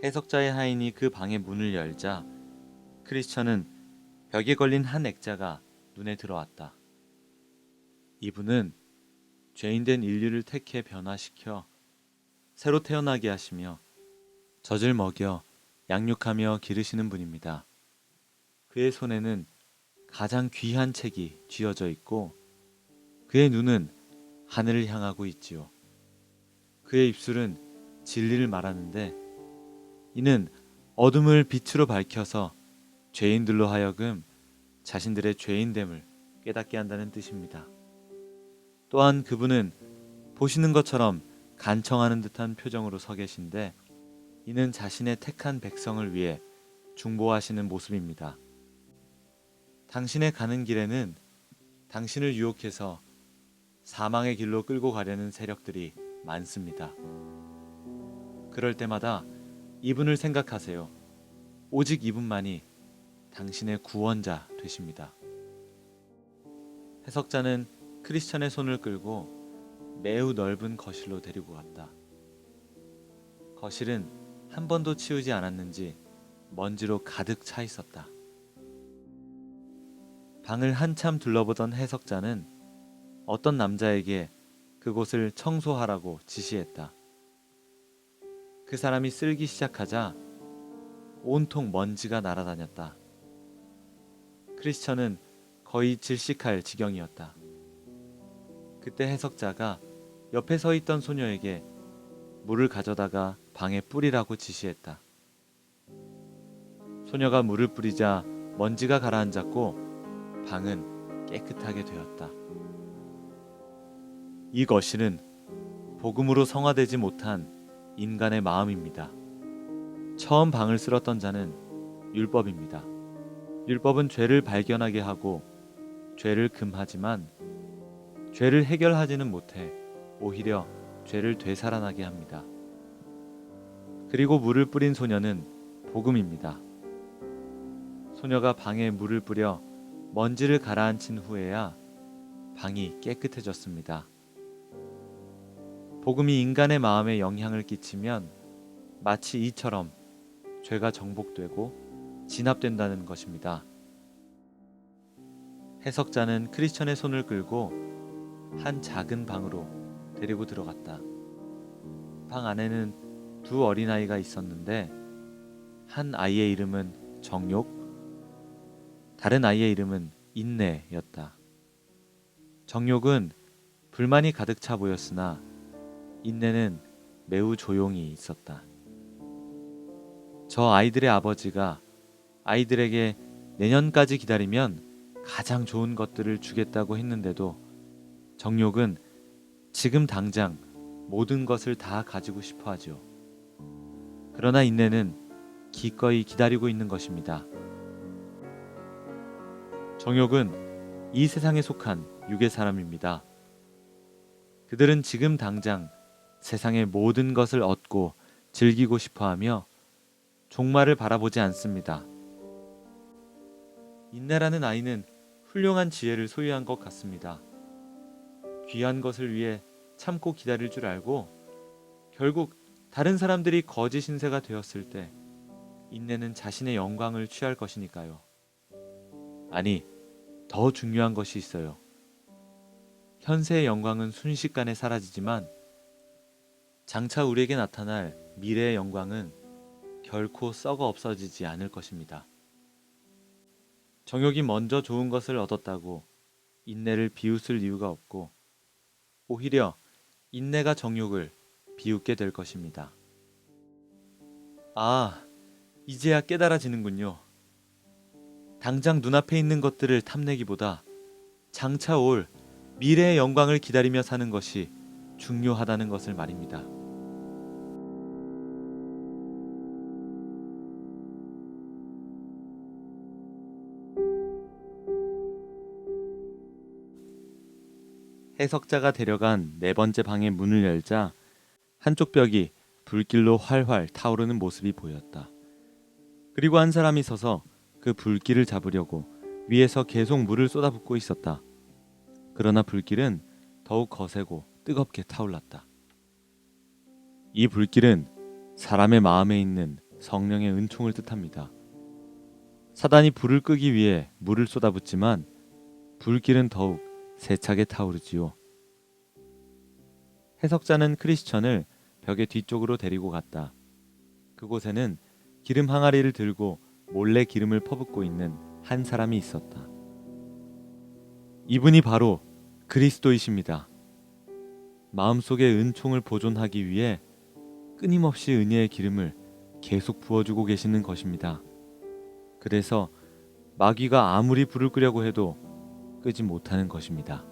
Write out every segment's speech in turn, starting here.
해석자의 하인이 그 방의 문을 열자 크리스천은 벽에 걸린 한 액자가 눈에 들어왔다. 이분은 죄인된 인류를 택해 변화시켜 새로 태어나게 하시며 젖을 먹여 양육하며 기르시는 분입니다. 그의 손에는 가장 귀한 책이 쥐어져 있고 그의 눈은 하늘을 향하고 있지요. 그의 입술은 진리를 말하는데 이는 어둠을 빛으로 밝혀서 죄인들로 하여금 자신들의 죄인됨을 깨닫게 한다는 뜻입니다. 또한 그분은 보시는 것처럼 간청하는 듯한 표정으로 서 계신데 이는 자신의 택한 백성을 위해 중보하시는 모습입니다. 당신의 가는 길에는 당신을 유혹해서 사망의 길로 끌고 가려는 세력들이 많습니다. 그럴 때마다 이분을 생각하세요. 오직 이분만이 당신의 구원자 되십니다. 해석자는 크리스천의 손을 끌고 매우 넓은 거실로 데리고 갔다. 거실은 한 번도 치우지 않았는지 먼지로 가득 차 있었다. 방을 한참 둘러보던 해석자는 어떤 남자에게 그곳을 청소하라고 지시했다. 그 사람이 쓸기 시작하자 온통 먼지가 날아다녔다. 크리스천은 거의 질식할 지경이었다. 그때 해석자가 옆에 서 있던 소녀에게 물을 가져다가 방에 뿌리라고 지시했다. 소녀가 물을 뿌리자 먼지가 가라앉았고 방은 깨끗하게 되었다. 이 거실은 복음으로 성화되지 못한 인간의 마음입니다. 처음 방을 쓸었던 자는 율법입니다. 율법은 죄를 발견하게 하고 죄를 금하지만 죄를 해결하지는 못해 오히려 죄를 되살아나게 합니다. 그리고 물을 뿌린 소녀는 복음입니다. 소녀가 방에 물을 뿌려 먼지를 가라앉힌 후에야 방이 깨끗해졌습니다. 복음이 인간의 마음에 영향을 끼치면 마치 이처럼 죄가 정복되고 진압된다는 것입니다. 해석자는 크리스천의 손을 끌고 한 작은 방으로 데리고 들어갔다. 방 안에는 두 어린아이가 있었는데 한 아이의 이름은 정욕, 다른 아이의 이름은 인내였다. 정욕은 불만이 가득 차 보였으나 인내는 매우 조용히 있었다. 저 아이들의 아버지가 아이들에게 내년까지 기다리면 가장 좋은 것들을 주겠다고 했는데도 정욕은 지금 당장 모든 것을 다 가지고 싶어 하죠. 그러나 인내는 기꺼이 기다리고 있는 것입니다. 정욕은 이 세상에 속한 육의 사람입니다. 그들은 지금 당장 세상의 모든 것을 얻고 즐기고 싶어하며 종말을 바라보지 않습니다. 인내라는 아이는 훌륭한 지혜를 소유한 것 같습니다. 귀한 것을 위해 참고 기다릴 줄 알고 결국 다른 사람들이 거짓 신세가 되었을 때 인내는 자신의 영광을 취할 것이니까요. 아니, 더 중요한 것이 있어요. 현세의 영광은 순식간에 사라지지만 장차 우리에게 나타날 미래의 영광은 결코 썩어 없어지지 않을 것입니다. 정욕이 먼저 좋은 것을 얻었다고 인내를 비웃을 이유가 없고 오히려 인내가 정욕을 비웃게 될 것입니다. 아, 이제야 깨달아지는군요. 당장 눈앞에 있는 것들을 탐내기보다 장차 올 미래의 영광을 기다리며 사는 것이 중요하다는 것을 말입니다. 해석자가 데려간 네 번째 방의 문을 열자 한쪽 벽이 불길로 활활 타오르는 모습이 보였다. 그리고 한 사람이 서서 그 불길을 잡으려고 위에서 계속 물을 쏟아붓고 있었다. 그러나 불길은 더욱 거세고 뜨겁게 타올랐다. 이 불길은 사람의 마음에 있는 성령의 은총을 뜻합니다. 사단이 불을 끄기 위해 물을 쏟아붓지만 불길은 더욱 세차게 타오르지요. 해석자는 크리스천을 벽의 뒤쪽으로 데리고 갔다. 그곳에는 기름 항아리를 들고 몰래 기름을 퍼붓고 있는 한 사람이 있었다. 이분이 바로 그리스도이십니다. 마음속의 은총을 보존하기 위해 끊임없이 은혜의 기름을 계속 부어주고 계시는 것입니다. 그래서 마귀가 아무리 불을 끄려고 해도 끄지 못하는 것입니다.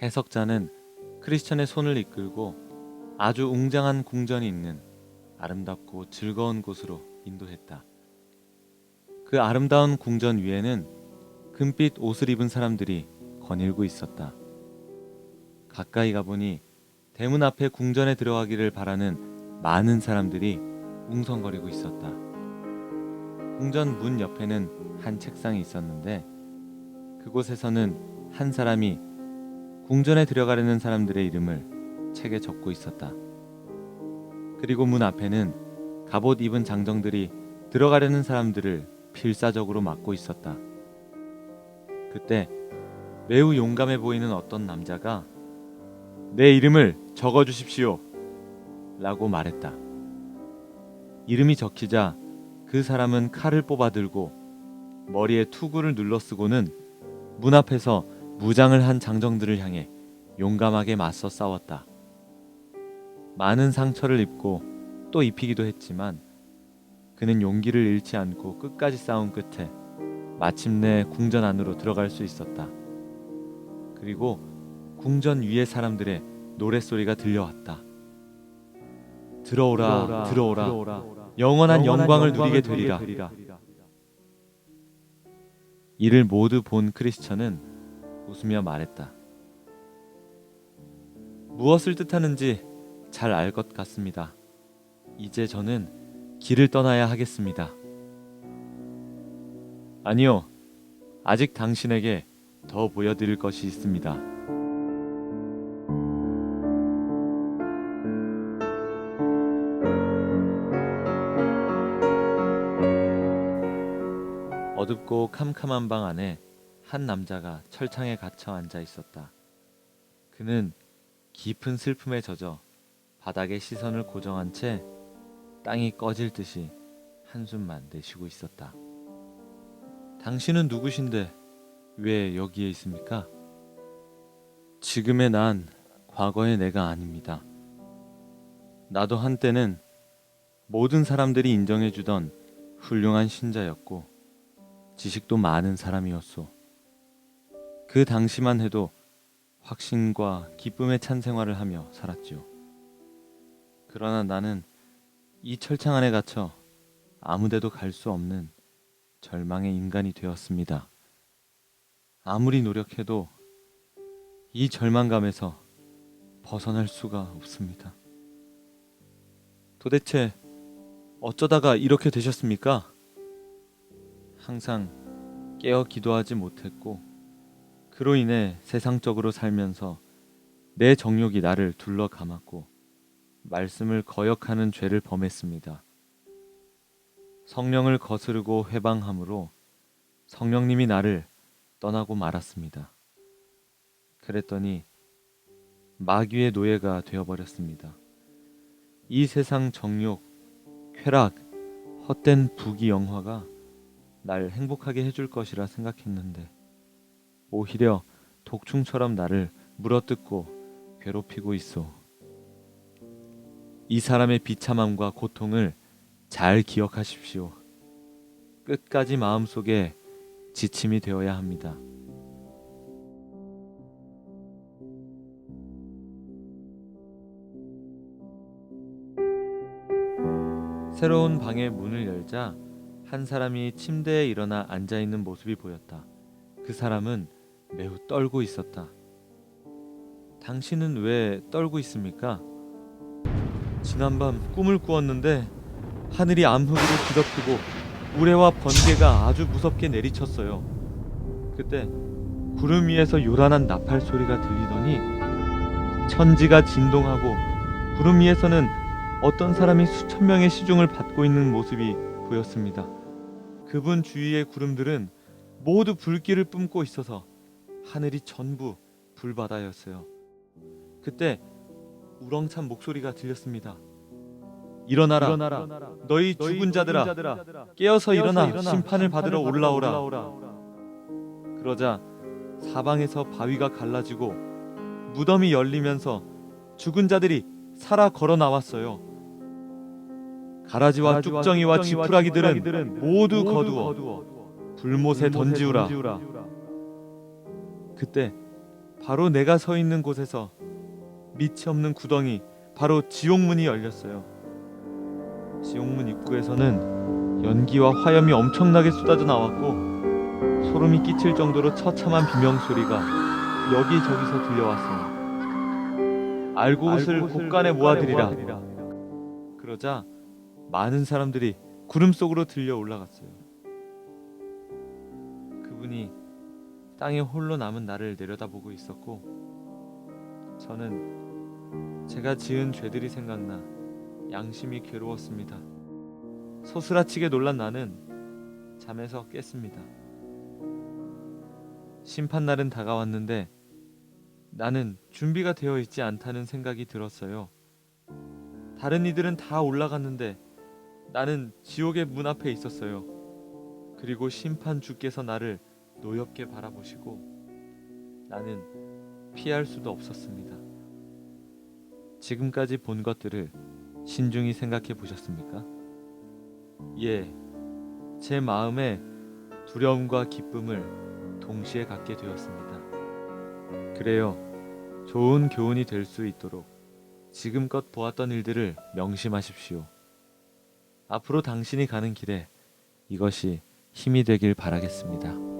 해석자는 크리스천의 손을 이끌고 아주 웅장한 궁전이 있는 아름답고 즐거운 곳으로 인도했다. 그 아름다운 궁전 위에는 금빛 옷을 입은 사람들이 거닐고 있었다. 가까이 가보니 대문 앞에 궁전에 들어가기를 바라는 많은 사람들이 웅성거리고 있었다. 궁전 문 옆에는 한 책상이 있었는데 그곳에서는 한 사람이 궁전에 들어가려는 사람들의 이름을 책에 적고 있었다. 그리고 문 앞에는 갑옷 입은 장정들이 들어가려는 사람들을 필사적으로 막고 있었다. 그때 매우 용감해 보이는 어떤 남자가 내 이름을 적어주십시오 라고 말했다. 이름이 적히자 그 사람은 칼을 뽑아 들고 머리에 투구를 눌러 쓰고는 문 앞에서 무장을 한 장정들을 향해 용감하게 맞서 싸웠다. 많은 상처를 입고 또 입히기도 했지만 그는 용기를 잃지 않고 끝까지 싸운 끝에 마침내 궁전 안으로 들어갈 수 있었다. 그리고 궁전 위의 사람들의 노랫소리가 들려왔다. 들어오라, 들어오라. 영원한 영광을 누리게 되리라. 이를 모두 본 크리스천은 웃으며 말했다. 무엇을 뜻하는지 잘 알 것 같습니다. 이제 저는 길을 떠나야 하겠습니다. 아니요, 아직 당신에게 더 보여드릴 것이 있습니다. 어둡고 캄캄한 방 안에 한 남자가 철창에 갇혀 앉아 있었다. 그는 깊은 슬픔에 젖어 바닥에 시선을 고정한 채 땅이 꺼질 듯이 한숨만 내쉬고 있었다. 당신은 누구신데 왜 여기에 있습니까? 지금의 난 과거의 내가 아닙니다. 나도 한때는 모든 사람들이 인정해주던 훌륭한 신자였고 지식도 많은 사람이었소. 그 당시만 해도 확신과 기쁨에 찬 생활을 하며 살았지요. 그러나 나는 이 철창 안에 갇혀 아무데도 갈 수 없는 절망의 인간이 되었습니다. 아무리 노력해도 이 절망감에서 벗어날 수가 없습니다. 도대체 어쩌다가 이렇게 되셨습니까? 항상 깨어 기도하지 못했고 그로 인해 세상적으로 살면서 내 정욕이 나를 둘러 감았고 말씀을 거역하는 죄를 범했습니다. 성령을 거스르고 회방함으로 성령님이 나를 떠나고 말았습니다. 그랬더니 마귀의 노예가 되어버렸습니다. 이 세상 정욕, 쾌락, 헛된 부귀영화가 날 행복하게 해줄 것이라 생각했는데 오히려 독충처럼 나를 물어뜯고 괴롭히고 있어. 이 사람의 비참함과 고통을 잘 기억하십시오. 끝까지 마음속에 지침이 되어야 합니다. 새로운 방의 문을 열자 한 사람이 침대에 일어나 앉아있는 모습이 보였다. 그 사람은 매우 떨고 있었다. 당신은 왜 떨고 있습니까? 지난밤 꿈을 꾸었는데 하늘이 암흑으로 뒤덮이고 우레와 번개가 아주 무섭게 내리쳤어요. 그때 구름 위에서 요란한 나팔 소리가 들리더니 천지가 진동하고 구름 위에서는 어떤 사람이 수천 명의 시중을 받고 있는 모습이 보였습니다. 그분 주위의 구름들은 모두 불길을 뿜고 있어서 하늘이 전부 불바다였어요. 그때 우렁찬 목소리가 들렸습니다. 일어나라, 너희 죽은 자들아, 깨어서 일어나 심판을 받으러 올라오라. 그러자 사방에서 바위가 갈라지고 무덤이 열리면서 죽은 자들이 살아 걸어 나왔어요. 가라지와 쭉정이와 지푸라기들은 모두 거두어 불못에 던지우라. 그때 바로 내가 서 있는 곳에서 밑이 없는 구덩이, 바로 지옥문이 열렸어요. 지옥문 입구에서는 연기와 화염이 엄청나게 쏟아져 나왔고 소름이 끼칠 정도로 처참한 비명소리가 여기저기서 들려왔어요. 알고 옷을 곳간에 모아들이라. 그러자 많은 사람들이 구름 속으로 들려 올라갔어요. 그분이 땅에 홀로 남은 나를 내려다보고 있었고 저는 제가 지은 죄들이 생각나 양심이 괴로웠습니다. 소스라치게 놀란 나는 잠에서 깼습니다. 심판날은 다가왔는데 나는 준비가 되어 있지 않다는 생각이 들었어요. 다른 이들은 다 올라갔는데 나는 지옥의 문 앞에 있었어요. 그리고 심판 주께서 나를 노엽게 바라보시고 나는 피할 수도 없었습니다. 지금까지 본 것들을 신중히 생각해 보셨습니까? 예, 제 마음에 두려움과 기쁨을 동시에 갖게 되었습니다. 그래요, 좋은 교훈이 될 수 있도록 지금껏 보았던 일들을 명심하십시오. 앞으로 당신이 가는 길에 이것이 힘이 되길 바라겠습니다.